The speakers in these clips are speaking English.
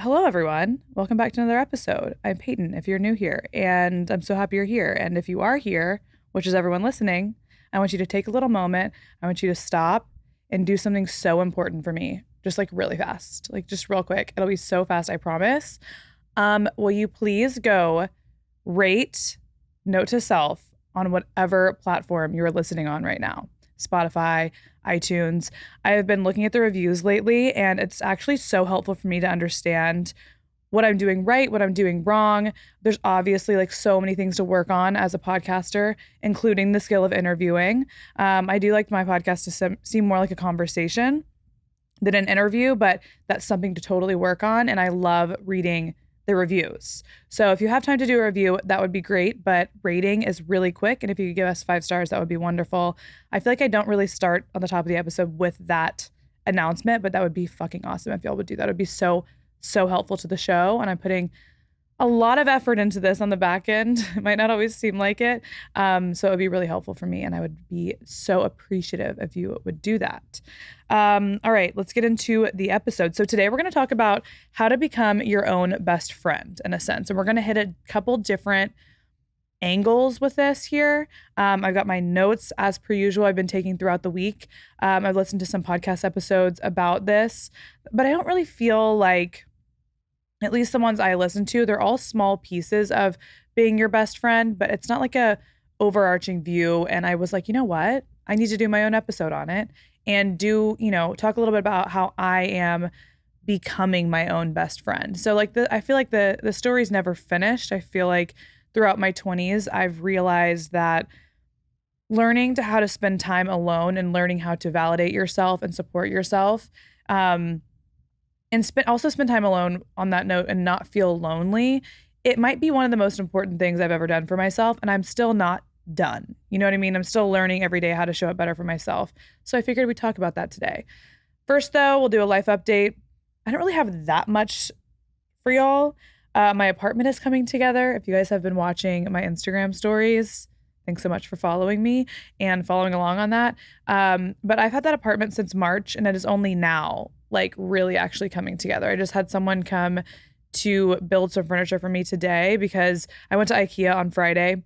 Hello, everyone. Welcome back to another episode. I'm Payton, if you're new here, and I'm so happy you're here. And if you are here, which is everyone listening, I want you to take a little moment. I want you to stop and do something so important for me, just like really fast, like just real quick. It'll be so fast, I promise. Will you please go rate Note to Self on whatever platform you're listening on right now? Spotify, iTunes. I have been looking at the reviews lately, and it's actually so helpful for me to understand what I'm doing right, what I'm doing wrong. There's obviously like so many things to work on as a podcaster, including the skill of interviewing. I do like my podcast to seem more like a conversation than an interview, but that's something to totally work on. And I love reading the reviews. So if you have time to do a review, that would be great. But rating is really quick. And if you could give us 5 stars, that would be wonderful. I feel like I don't really start on the top of the episode with that announcement, but that would be fucking awesome if y'all would do that. It would be so helpful to the show. And I'm putting a lot of effort into this on the back end. It might not always seem like it. So it would be really helpful for me. And I would be so appreciative if you would do that. All right, let's get into the episode. So today we're going to talk about how to become your own best friend in a sense. And we're going to hit a couple different angles with this here. I've got my notes as per usual I've been taking throughout the week. I've listened to some podcast episodes about this, but I don't really feel like, at least the ones I listen to, they're all small pieces of being your best friend, but it's not like a overarching view. And I was like, you know what? I need to do my own episode on it and talk a little bit about how I am becoming my own best friend. So like I feel like the story's never finished. I feel like throughout my 20s, I've realized that learning to how to spend time alone and learning how to validate yourself and support yourself, and also spend time alone on that note and not feel lonely, it might be one of the most important things I've ever done for myself. And I'm still not done. You know what I mean? I'm still learning every day how to show up better for myself. So I figured we'd talk about that today. First, though, we'll do a life update. I don't really have that much for y'all. My apartment is coming together. If you guys have been watching my Instagram stories, thanks so much for following me and following along on that. But I've had that apartment since March, and it is only now like really actually coming together. I just had someone come to build some furniture for me today because I went to IKEA on Friday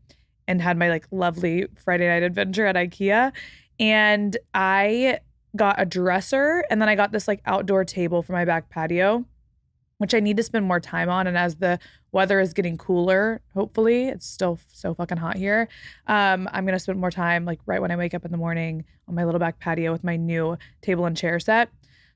and had my like lovely Friday night adventure at IKEA. And I got a dresser, and then I got this like outdoor table for my back patio, which I need to spend more time on. And as the weather is getting cooler, hopefully, it's still so fucking hot here, I'm going to spend more time like right when I wake up in the morning on my little back patio with my new table and chair set.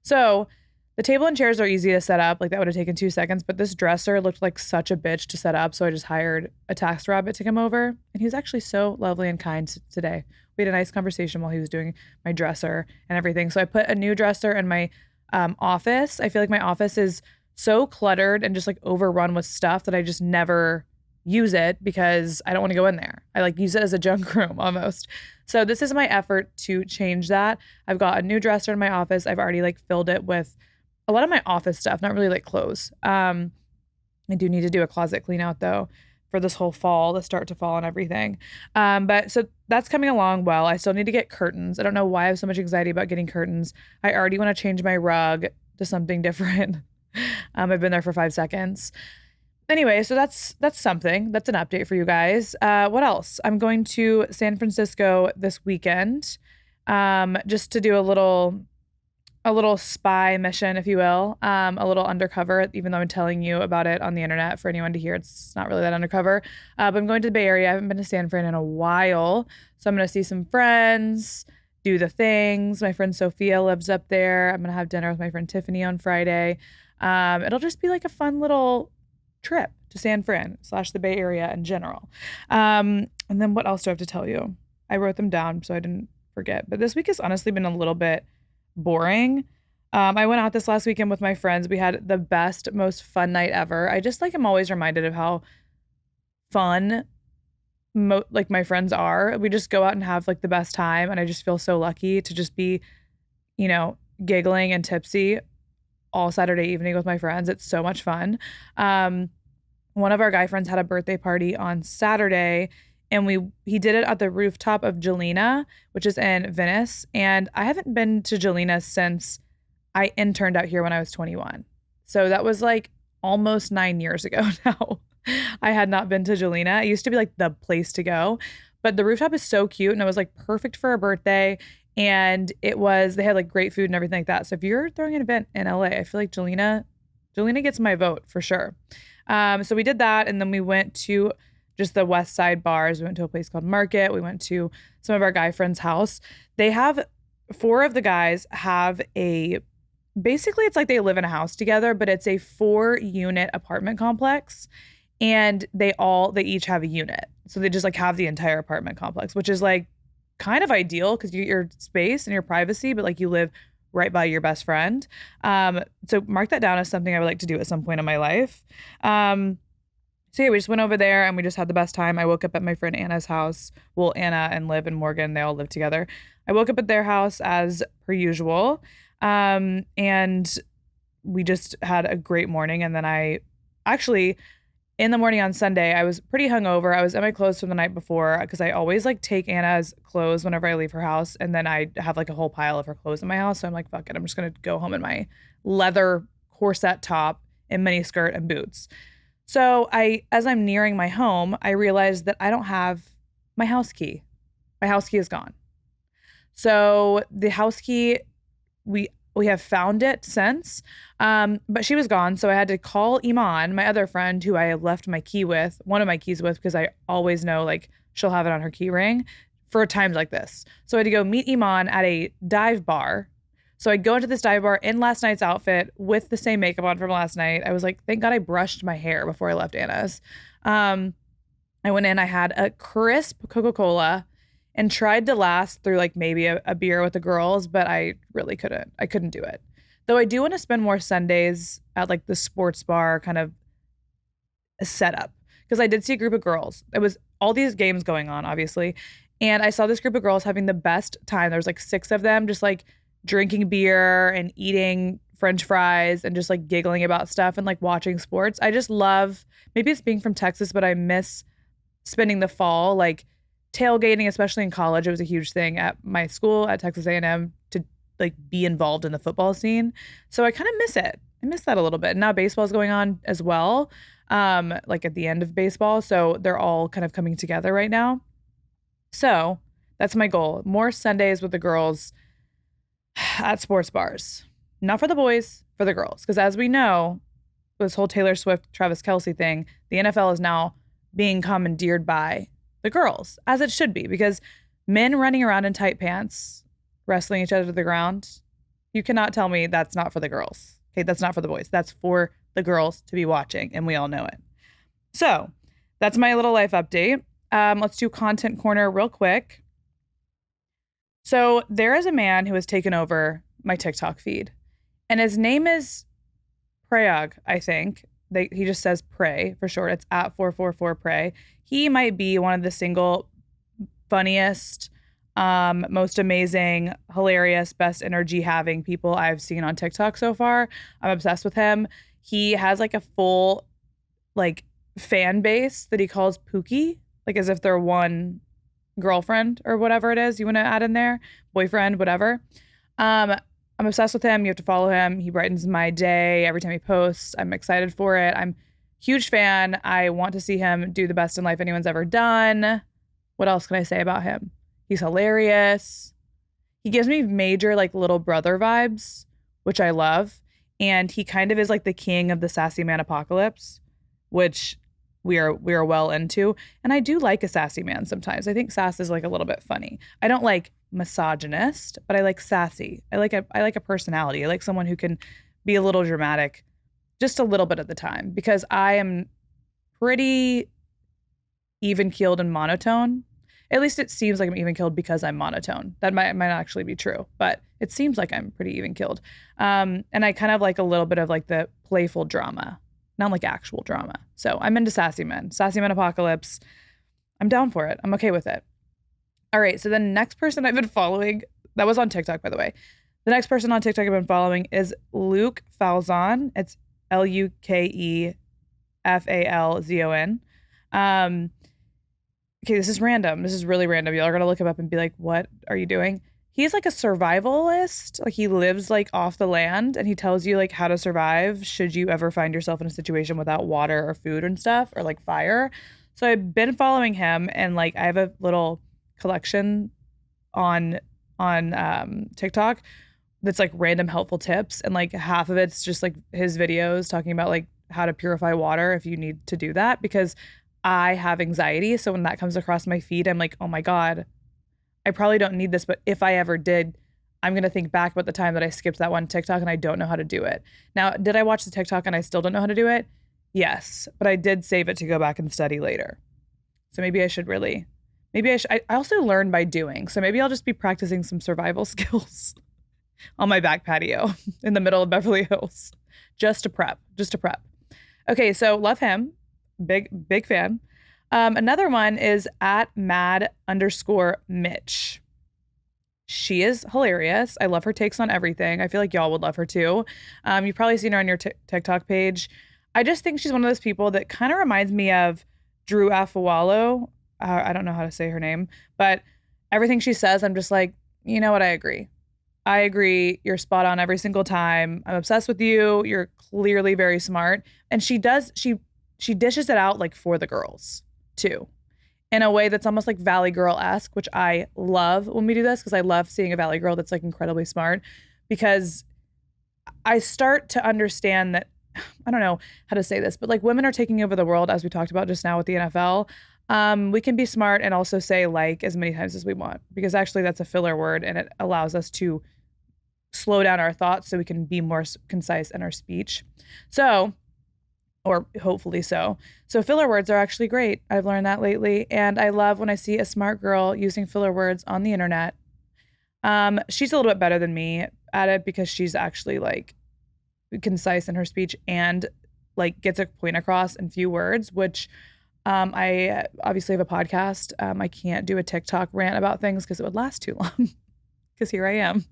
So the table and chairs are easy to set up. Like that would have taken 2 seconds, but this dresser looked like such a bitch to set up. So I just hired a tax rabbit to come over, and he was actually so lovely and kind today. We had a nice conversation while he was doing my dresser and everything. So I put a new dresser in my office. I feel like my office is so cluttered and just like overrun with stuff that I just never use it because I don't want to go in there. I like use it as a junk room almost. So this is my effort to change that. I've got a new dresser in my office. I've already like filled it with a lot of my office stuff, not really like clothes. I do need to do a closet clean out though for this whole fall, the start to fall and everything. But so that's coming along well. I still need to get curtains. I don't know why I have so much anxiety about getting curtains. I already want to change my rug to something different. I've been there for 5 seconds. Anyway, so that's something. That's an update for you guys. What else? I'm going to San Francisco this weekend, just to do a little spy mission, if you will, a little undercover, even though I'm telling you about it on the internet for anyone to hear. It's not really that undercover. But I'm going to the Bay Area. I haven't been to San Fran in a while. So I'm going to see some friends, do the things. My friend Sophia lives up there. I'm going to have dinner with my friend Tiffany on Friday. It'll just be like a fun little trip to San Fran / the Bay Area in general. And then what else do I have to tell you? I wrote them down so I didn't forget. But this week has honestly been a little bit boring. I went out this last weekend with my friends. We had the best, most fun night ever. I just like am always reminded of how fun like my friends are. We just go out and have like the best time, and I just feel so lucky to just be, giggling and tipsy all Saturday evening with my friends. It's so much fun. One of our guy friends had a birthday party on Saturday, and he did it at the rooftop of Jelena, which is in Venice. And I haven't been to Jelena since I interned out here when I was 21. So that was like almost 9 years ago now. I had not been to Jelena. It used to be like the place to go, but the rooftop is so cute and it was like perfect for a birthday. And they had like great food and everything like that. So if you're throwing an event in LA, I feel like Jelena gets my vote for sure. So we did that. And then we went to just the West Side bars. We went to a place called Market. We went to some of our guy friends' house. Four of the guys have basically it's like they live in a house together, but it's a 4-unit apartment complex. And they each have a unit. So they just like have the entire apartment complex, which is like kind of ideal because you get your space and your privacy, but like you live right by your best friend. So mark that down as something I would like to do at some point in my life. So yeah, we just went over there and we just had the best time. I woke up at my friend Anna's house. Well, Anna and Liv and Morgan, they all live together. I woke up at their house as per usual. And we just had a great morning. And then in the morning on Sunday, I was pretty hungover. I was in my clothes from the night before because I always like take Anna's clothes whenever I leave her house. And then I have like a whole pile of her clothes in my house. So I'm like, fuck it. I'm just going to go home in my leather corset top and mini skirt and boots. So as I'm nearing my home, I realized that I don't have my house key. My house key is gone. So the house key, we have found it since, but she was gone. So I had to call Iman, my other friend who I left one of my keys with, because I always know like she'll have it on her key ring for times like this. So I had to go meet Iman at a dive bar. So I go into this dive bar in last night's outfit with the same makeup on from last night. I was like, thank God I brushed my hair before I left Anna's. I went in, I had a crisp Coca-Cola and tried to last through like maybe a beer with the girls, but I really couldn't. I couldn't do it. Though I do want to spend more Sundays at like the sports bar kind of setup, because I did see a group of girls. It was all these games going on, obviously. And I saw this group of girls having the best time. There was like 6 of them just like drinking beer and eating French fries and just like giggling about stuff and like watching sports. I just love, maybe it's being from Texas, but I miss spending the fall like tailgating, especially in college. It was a huge thing at my school at Texas A&M to like be involved in the football scene. So I kind of miss it. I miss that a little bit. And now baseball's going on as well, like at the end of baseball. So they're all kind of coming together right now. So that's my goal. More Sundays with the girls at sports bars. Not for the boys, for the girls. Because as we know, this whole Taylor Swift, Travis Kelce thing, the NFL is now being commandeered by the girls, as it should be. Because men running around in tight pants, wrestling each other to the ground, you cannot tell me that's not for the girls. Okay, that's not for the boys. That's for the girls to be watching, and we all know it. So that's my little life update. Let's do content corner real quick. So there is a man who has taken over my TikTok feed, and his name is Prayag, I think. He just says Pray for short. It's at 444 Pray. He might be one of the single funniest, most amazing, hilarious, best energy having people I've seen on TikTok so far. I'm obsessed with him. He has like a full like fan base that he calls Pookie, like as if they're one girlfriend or whatever it is you want to add in there, boyfriend, whatever. I'm obsessed with him. You have to follow him. He brightens my day every time he posts. I'm excited for it. I'm a huge fan. I want to see him do the best in life anyone's ever done. What else can I say about him? He's hilarious. He gives me major like little brother vibes, which I love. And he kind of is like the king of the sassy man apocalypse, which we are well into. And I do like a sassy man sometimes. I think sass is like a little bit funny. I don't like misogynist, but I like sassy. I like a personality. I like someone who can be a little dramatic just a little bit at the time, because I am pretty even-keeled and monotone. At least it seems like I'm even-keeled because I'm monotone. That might not actually be true, but it seems like I'm pretty even-keeled. And I kind of like a little bit of like the playful drama, not like actual drama. So I'm into sassy men apocalypse. I'm down for it. I'm okay with it. All right. So the next person I've been following, that was on TikTok, by the way. The next person on TikTok I've been following is Luke Falzon. It's LUKEFALZON. Okay, this is random. This is really random. Y'all are going to look him up and be like, what are you doing? he's like a survivalist. Like he lives like off the land and he tells you like how to survive should you ever find yourself in a situation without water or food and stuff or like fire. So I've been following him and like I have a little collection on TikTok that's like random helpful tips and like half of it's just like his videos talking about like how to purify water if you need to do that because I have anxiety. So when that comes across my feed, I'm like, oh my God, I probably don't need this, but if I ever did, I'm going to think back about the time that I skipped that one TikTok and I don't know how to do it. Now, did I watch the TikTok and I still don't know how to do it? Yes, but I did save it to go back and study later. So maybe I should really, I also learn by doing. So maybe I'll just be practicing some survival skills on my back patio in the middle of Beverly Hills, just to prep. Okay, so love him. Big fan. Another one is at @mad_Mitch. She is hilarious. I love her takes on everything. I feel like y'all would love her too. You've probably seen her on your TikTok page. I just think she's one of those people that kind of reminds me of Drew Afawalo. I don't know how to say her name, but everything she says, I'm just like, you know what? I agree. You're spot on every single time. I'm obsessed with you. You're clearly very smart. And she dishes it out like for the girls too, in a way that's almost like Valley Girl-esque, which I love when we do this because I love seeing a Valley Girl that's like incredibly smart because I start to understand that, I don't know how to say this, but like women are taking over the world as we talked about just now with the NFL. We can be smart and also say like as many times as we want because actually that's a filler word and it allows us to slow down our thoughts so we can be more concise in our speech. So, or hopefully so. So filler words are actually great. I've learned that lately. And I love when I see a smart girl using filler words on the internet. She's a little bit better than me at it because she's actually like concise in her speech and like gets a point across in few words, which I obviously have a podcast. I can't do a TikTok rant about things because it would last too long because here I am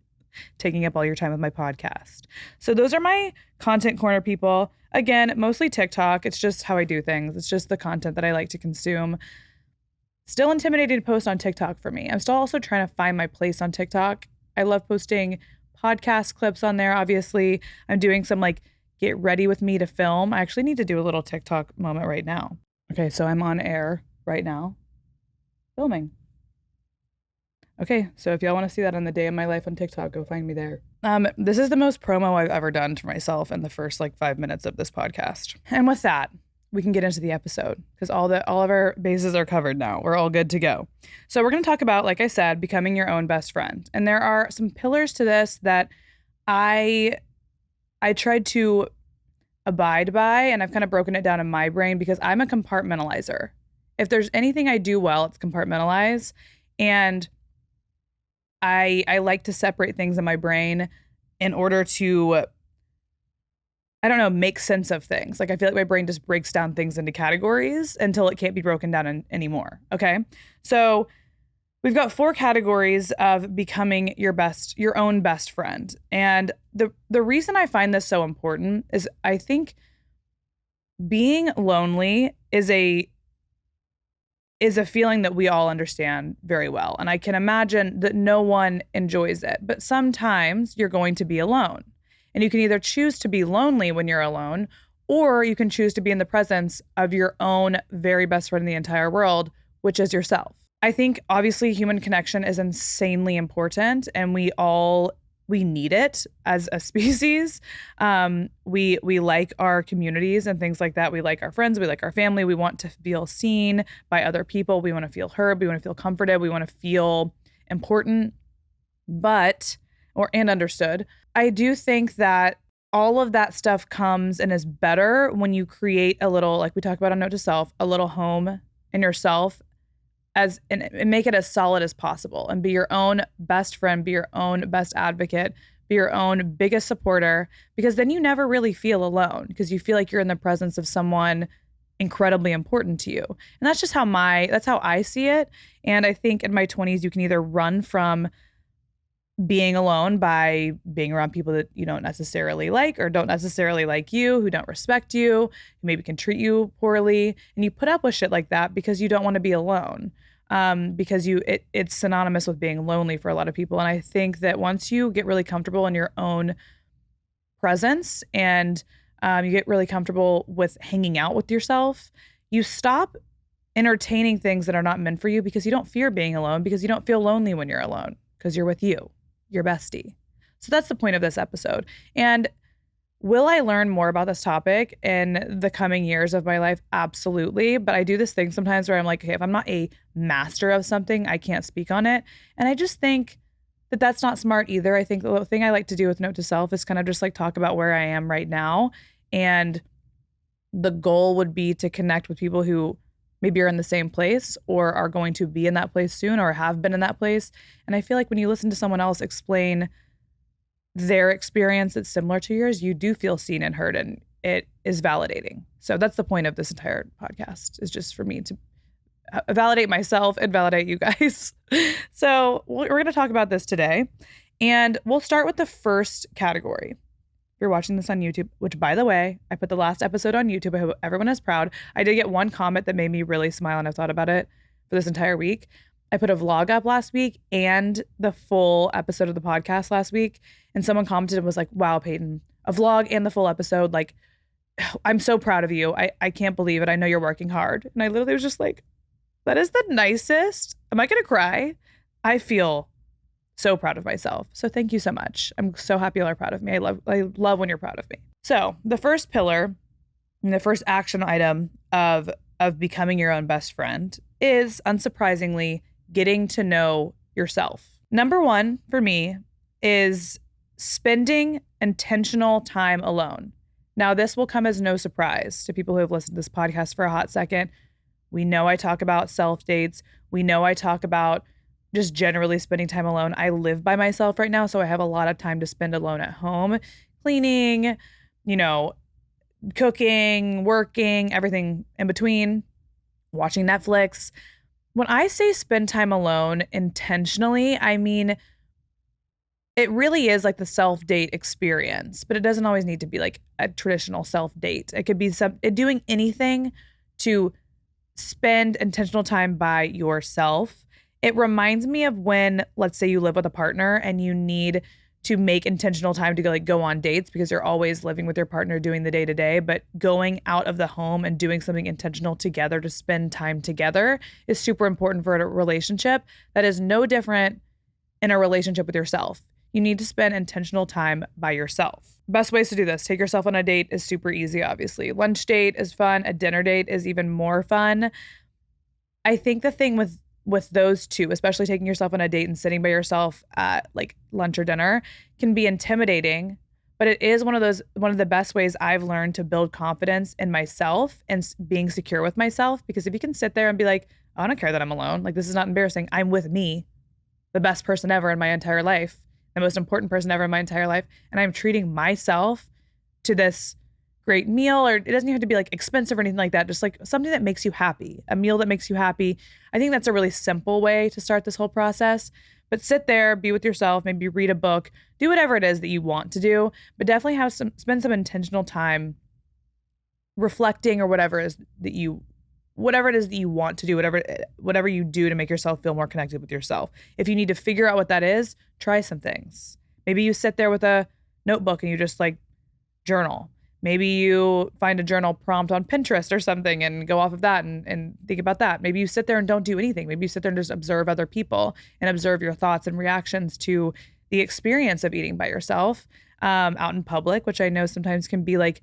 taking up all your time with my podcast. So those are my content corner people. Again, mostly TikTok. It's just how I do things. It's just the content that I like to consume. Still intimidating to post on TikTok for me. I'm still also trying to find my place on TikTok. I love posting podcast clips on there. Obviously, I'm doing some like get ready with me to film. I actually need to do a little TikTok moment right now. Okay, so I'm on air right now, filming. Okay, so if y'all want to see that on the day of my life on TikTok, go find me there. This is the most promo I've ever done for myself in the first like 5 minutes of this podcast. And with that, we can get into the episode because all of our bases are covered now. We're all good to go. So we're going to talk about, like I said, becoming your own best friend. And there are some pillars to this that I tried to abide by, and I've kind of broken it down in my brain because I'm a compartmentalizer. If there's anything I do well, it's compartmentalize. And I like to separate things in my brain in order to, I don't know, make sense of things. Like I feel like my brain just breaks down things into categories until it can't be broken down anymore. Okay. So we've got 4 categories of becoming your own best friend. And the reason I find this so important is I think being lonely is a feeling that we all understand very well. And I can imagine that no one enjoys it. But sometimes you're going to be alone. And you can either choose to be lonely when you're alone, or you can choose to be in the presence of your own very best friend in the entire world, which is yourself. I think obviously human connection is insanely important and we need it as a species. We like our communities and things like that. We like our friends, we like our family. We want to feel seen by other people. We want to feel heard. We want to feel comforted. We want to feel important, and understood. I do think that all of that stuff comes and is better when you create a little, like we talk about on Note to Self, a little home in yourself and make it as solid as possible and be your own best friend, be your own best advocate, be your own biggest supporter, because then you never really feel alone because you feel like you're in the presence of someone incredibly important to you. And that's just that's how I see it. And I think in my 20s, you can either run from being alone by being around people that you don't necessarily like or don't necessarily like you, who don't respect you, who maybe can treat you poorly. And you put up with shit like that because you don't want to be alone. because it's synonymous with being lonely for a lot of people. And I think that once you get really comfortable in your own presence and you get really comfortable with hanging out with yourself, you stop entertaining things that are not meant for you because you don't fear being alone, because you don't feel lonely when you're alone, because you're with you, your bestie. So that's the point of this episode. And will I learn more about this topic in the coming years of my life? Absolutely. But I do this thing sometimes where I'm like, okay, if I'm not a master of something, I can't speak on it. And I just think that that's not smart either. I think the thing I like to do with Note to Self is kind of just like talk about where I am right now. And the goal would be to connect with people who maybe are in the same place or are going to be in that place soon or have been in that place. And I feel like when you listen to someone else explain their experience that's similar to yours, you do feel seen and heard, and it is validating. So that's the point of this entire podcast, is just for me to validate myself and validate you guys. So we're going to talk about this today, and we'll start with the first category. If you're watching this on YouTube, which, by the way, I put the last episode on YouTube. I hope everyone is proud. I did get one comment that made me really smile, and I've thought about it for this entire week. I put a vlog up last week and the full episode of the podcast last week, and someone commented and was like, wow, Payton, a vlog and the full episode. Like, I'm so proud of you. I can't believe it. I know you're working hard. And I literally was just like, that is the nicest. Am I going to cry? I feel so proud of myself. So thank you so much. I'm so happy y'all are proud of me. I love when you're proud of me. So the first pillar and the first action item of becoming your own best friend is, unsurprisingly, getting to know yourself. Number one for me is spending intentional time alone. Now, this will come as no surprise to people who have listened to this podcast for a hot second. We know I talk about self dates. We know I talk about just generally spending time alone. I live by myself right now, so I have a lot of time to spend alone at home, cleaning, cooking, working, everything in between, watching Netflix. When I say spend time alone intentionally, I mean, it really is like the self-date experience, but it doesn't always need to be like a traditional self-date. It could be doing anything to spend intentional time by yourself. It reminds me of when, let's say you live with a partner and you need to make intentional time to go on dates because you're always living with your partner doing the day-to-day, but going out of the home and doing something intentional together to spend time together is super important for a relationship. That is no different in a relationship with yourself. You need to spend intentional time by yourself. Best ways to do this: take yourself on a date is super easy, obviously. Lunch date is fun. A dinner date is even more fun. I think the thing with those two, especially taking yourself on a date and sitting by yourself at like lunch or dinner, can be intimidating, but it is one of the best ways I've learned to build confidence in myself and being secure with myself. Because if you can sit there and be like, I don't care that I'm alone, like this is not embarrassing, I'm with me, the best person ever in my entire life, the most important person ever in my entire life, and I'm treating myself to this great meal, or it doesn't have to be like expensive or anything like that, just like something that makes you happy, a meal that makes you happy. I think that's a really simple way to start this whole process. But sit there, be with yourself, maybe read a book, do whatever it is that you want to do, but definitely spend some intentional time reflecting, or whatever it is that you want to do, whatever you do to make yourself feel more connected with yourself. If you need to figure out what that is, try some things. Maybe you sit there with a notebook and you just like journal. Maybe you find a journal prompt on Pinterest or something and go off of that and think about that. Maybe you sit there and don't do anything. Maybe you sit there and just observe other people and observe your thoughts and reactions to the experience of eating by yourself out in public, which I know sometimes can be like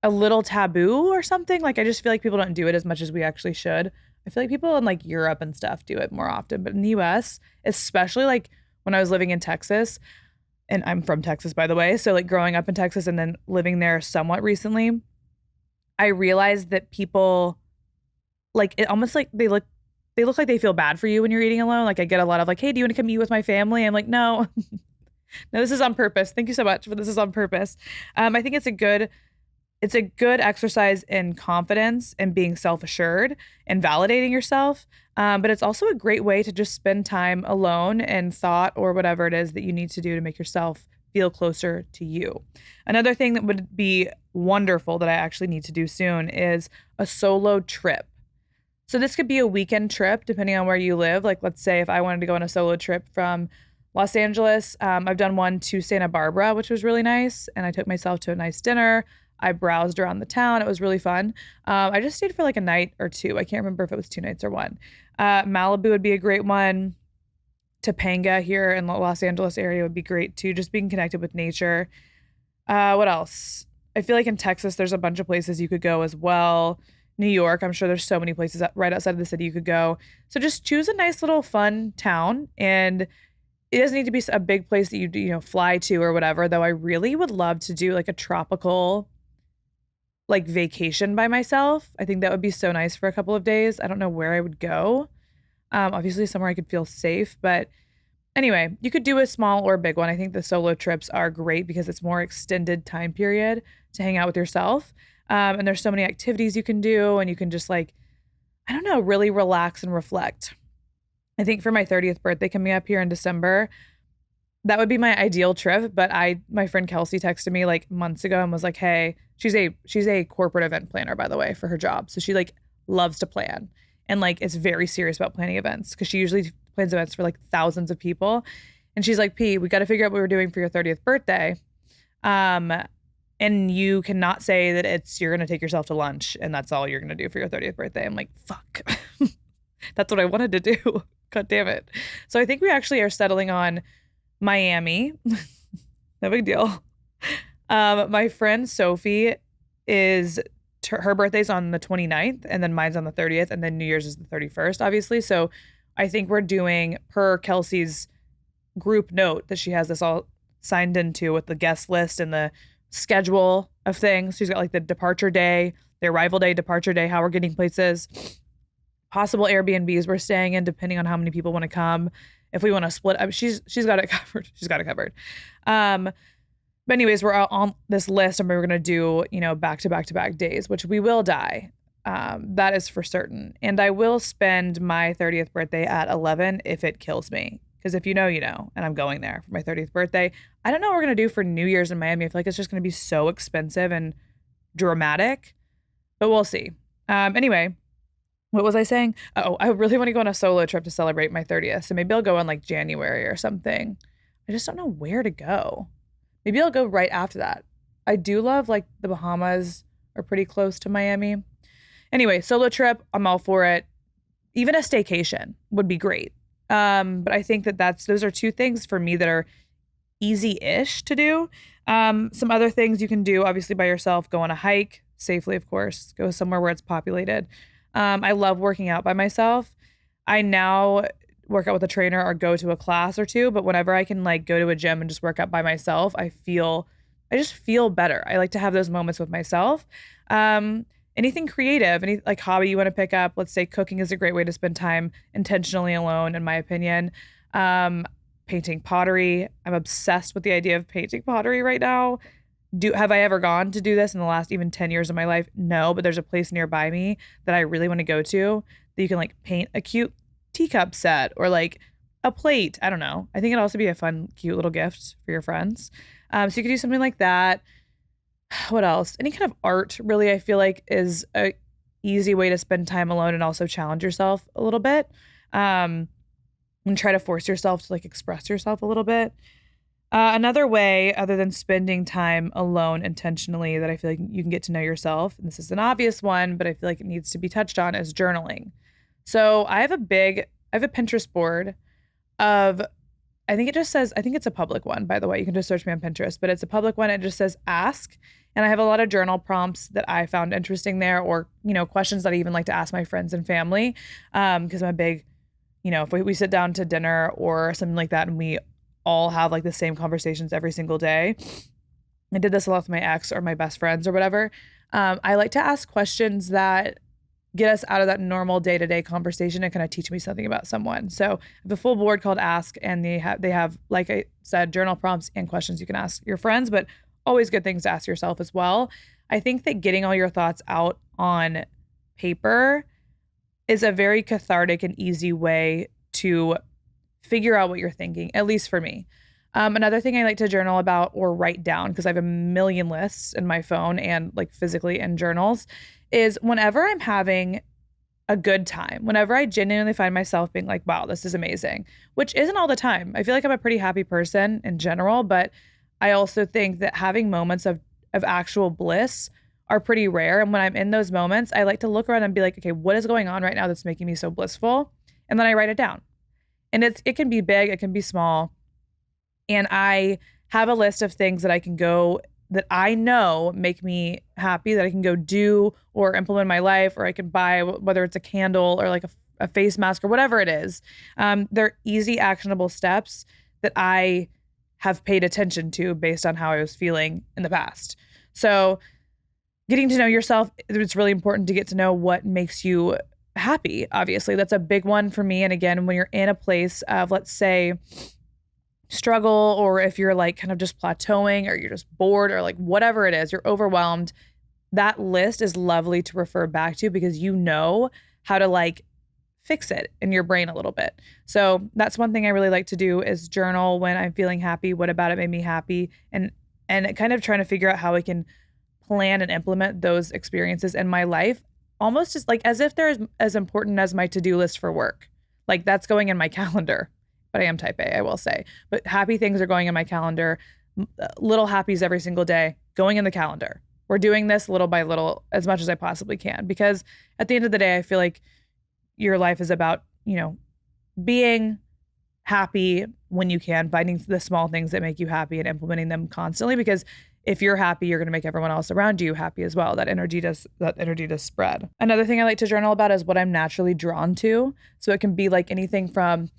a little taboo or something. Like, I just feel like people don't do it as much as we actually should. I feel like people in like Europe and stuff do it more often, but in the US, especially like when I was living in Texas, and I'm from Texas, by the way, so like growing up in Texas and then living there somewhat recently, I realized that people, like, it almost like they look like they feel bad for you when you're eating alone. Like, I get a lot of like, hey, do you want to come eat with my family? I'm like, no, no, this is on purpose. Thank you so much, but this is on purpose. I think it's a good exercise in confidence and being self-assured and validating yourself. But it's also a great way to just spend time alone and thought, or whatever it is that you need to do to make yourself feel closer to you. Another thing that would be wonderful that I actually need to do soon is a solo trip. So this could be a weekend trip depending on where you live. Like, let's say if I wanted to go on a solo trip from Los Angeles, I've done one to Santa Barbara, which was really nice. And I took myself to a nice dinner. I browsed around the town. It was really fun. I just stayed for like a night or two. I can't remember if it was 2 nights or one. Malibu would be a great one. Topanga here in the Los Angeles area would be great too. Just being connected with nature. What else? I feel like in Texas, there's a bunch of places you could go as well. New York, I'm sure there's so many places right outside of the city you could go. So just choose a nice little fun town, and it doesn't need to be a big place that you fly to or whatever. Though I really would love to do like a tropical like vacation by myself. I think that would be so nice for a couple of days. I don't know where I would go. Obviously somewhere I could feel safe, but anyway, you could do a small or big one. I think the solo trips are great because it's more extended time period to hang out with yourself. And there's so many activities you can do, and you can just like, I don't know, really relax and reflect. I think for my 30th birthday coming up here in December, that would be my ideal trip. But my friend Kelsey texted me like months ago and was like, hey, she's a corporate event planner, by the way, for her job. So she like loves to plan and like is very serious about planning events because she usually plans events for like thousands of people. And she's like, P, we got to figure out what we're doing for your 30th birthday. And you cannot say that you're going to take yourself to lunch and that's all you're going to do for your 30th birthday. I'm like, fuck, that's what I wanted to do. God damn it. So I think we actually are settling on Miami. No big deal. My friend Sophie her birthday's on the 29th and then mine's on the 30th and then New Year's is the 31st, obviously. So I think we're doing per Kelsey's group note that she has this all signed into with the guest list and the schedule of things. She's got like the departure day, the arrival day, departure day, how we're getting places, possible Airbnbs we're staying in depending on how many people want to come. If we want to split, I mean, she's got it covered. She's got it covered. But anyways, we're all on this list and we're going to do, back to back to back days, which we will die. That is for certain. And I will spend my 30th birthday at 11 if it kills me. Because if you know, and I'm going there for my 30th birthday. I don't know what we're going to do for New Year's in Miami. I feel like it's just going to be so expensive and dramatic, but we'll see. Anyway, what was I saying? Oh, I really want to go on a solo trip to celebrate my 30th. So maybe I'll go in like January or something. I just don't know where to go. Maybe I'll go right after that. I do love like the Bahamas are pretty close to Miami. Anyway, solo trip, I'm all for it. Even a staycation would be great. But I think those are two things for me that are easy-ish to do. Some other things you can do, obviously by yourself, go on a hike safely, of course, go somewhere where it's populated. I love working out by myself. I now work out with a trainer or go to a class or two, but whenever I can like go to a gym and just work out by myself, I just feel better. I like to have those moments with myself. Anything creative, any like hobby you want to pick up. Let's say cooking is a great way to spend time intentionally alone, in my opinion. Painting pottery. I'm obsessed with the idea of painting pottery right now. Have I ever gone to do this in the last even 10 years of my life? No, but there's a place nearby me that I really want to go to that you can like paint a cute teacup set or like a plate. I don't know. I think it'd also be a fun, cute little gift for your friends. So you could do something like that. What else? Any kind of art, really, I feel like is a easy way to spend time alone and also challenge yourself a little bit. And try to force yourself to like express yourself a little bit. Another way, other than spending time alone intentionally, that I feel like you can get to know yourself, and this is an obvious one, but I feel like it needs to be touched on, is journaling. So I have a Pinterest board of, I think it's a public one, by the way. You can just search me on Pinterest, but it's a public one. It just says ask. And I have a lot of journal prompts that I found interesting there, or, questions that I even like to ask my friends and family. Because I'm a big, if we sit down to dinner or something like that and we all have like the same conversations every single day. I did this a lot with my ex or my best friends or whatever. I like to ask questions that get us out of that normal day-to-day conversation and kind of teach me something about someone. So I have a full board called Ask, and they have, like I said, journal prompts and questions you can ask your friends, but always good things to ask yourself as well. I think that getting all your thoughts out on paper is a very cathartic and easy way to figure out what you're thinking, at least for me. Another thing I like to journal about or write down, because I have a million lists in my phone and like physically in journals, is whenever I'm having a good time, whenever I genuinely find myself being like, wow, this is amazing, which isn't all the time. I feel like I'm a pretty happy person in general, but I also think that having moments of actual bliss are pretty rare. And when I'm in those moments, I like to look around and be like, okay, what is going on right now that's making me so blissful? And then I write it down. And it can be big, it can be small. And I have a list of things that I can go that I know make me happy, that I can go do or implement in my life, or I can buy, whether it's a candle or like a face mask or whatever it is. They're easy, actionable steps that I have paid attention to based on how I was feeling in the past. So getting to know yourself, it's really important to get to know what makes you happy. Obviously, that's a big one for me. And again, when you're in a place of, let's say, struggle, or if you're like kind of just plateauing, or you're just bored, or like whatever it is, you're overwhelmed, that list is lovely to refer back to because you know how to like fix it in your brain a little bit. So that's one thing I really like to do is journal when I'm feeling happy. What about it made me happy? And kind of trying to figure out how I can plan and implement those experiences in my life, almost as if they're as important as my to-do list for work. Like that's going in my calendar. But I am type A, I will say. But happy things are going in my calendar. Little happies every single day going in the calendar. We're doing this little by little as much as I possibly can, because at the end of the day, I feel like your life is about, being happy when you can, finding the small things that make you happy and implementing them constantly, because if you're happy, you're going to make everyone else around you happy as well. That energy does spread. Another thing I like to journal about is what I'm naturally drawn to. So it can be like anything from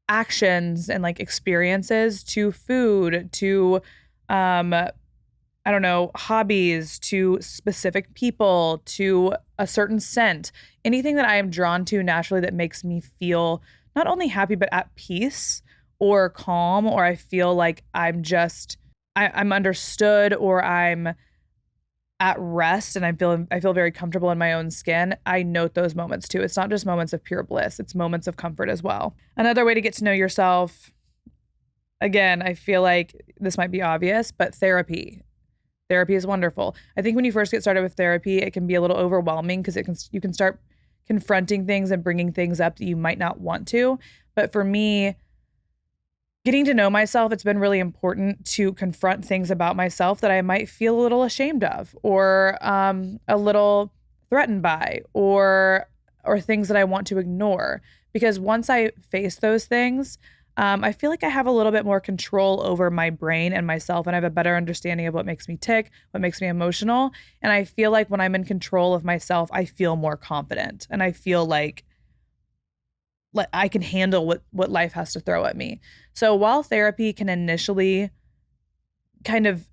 actions and like experiences to food to I don't know, hobbies, to specific people, to a certain scent, anything that I am drawn to naturally that makes me feel not only happy but at peace or calm, or I feel like I'm understood, or I'm at rest and I feel very comfortable in my own skin. I note those moments too. It's not just moments of pure bliss, it's moments of comfort as well. Another way to get to know yourself, again, I feel like this might be obvious, but therapy. Therapy is wonderful. I think when you first get started with therapy, it can be a little overwhelming because you can start confronting things and bringing things up that you might not want to. But for me, getting to know myself, it's been really important to confront things about myself that I might feel a little ashamed of, or a little threatened by, or things that I want to ignore. Because once I face those things, I feel like I have a little bit more control over my brain and myself, and I have a better understanding of what makes me tick, what makes me emotional. And I feel like when I'm in control of myself, I feel more confident, and I feel like I can handle what life has to throw at me. So while therapy can initially kind of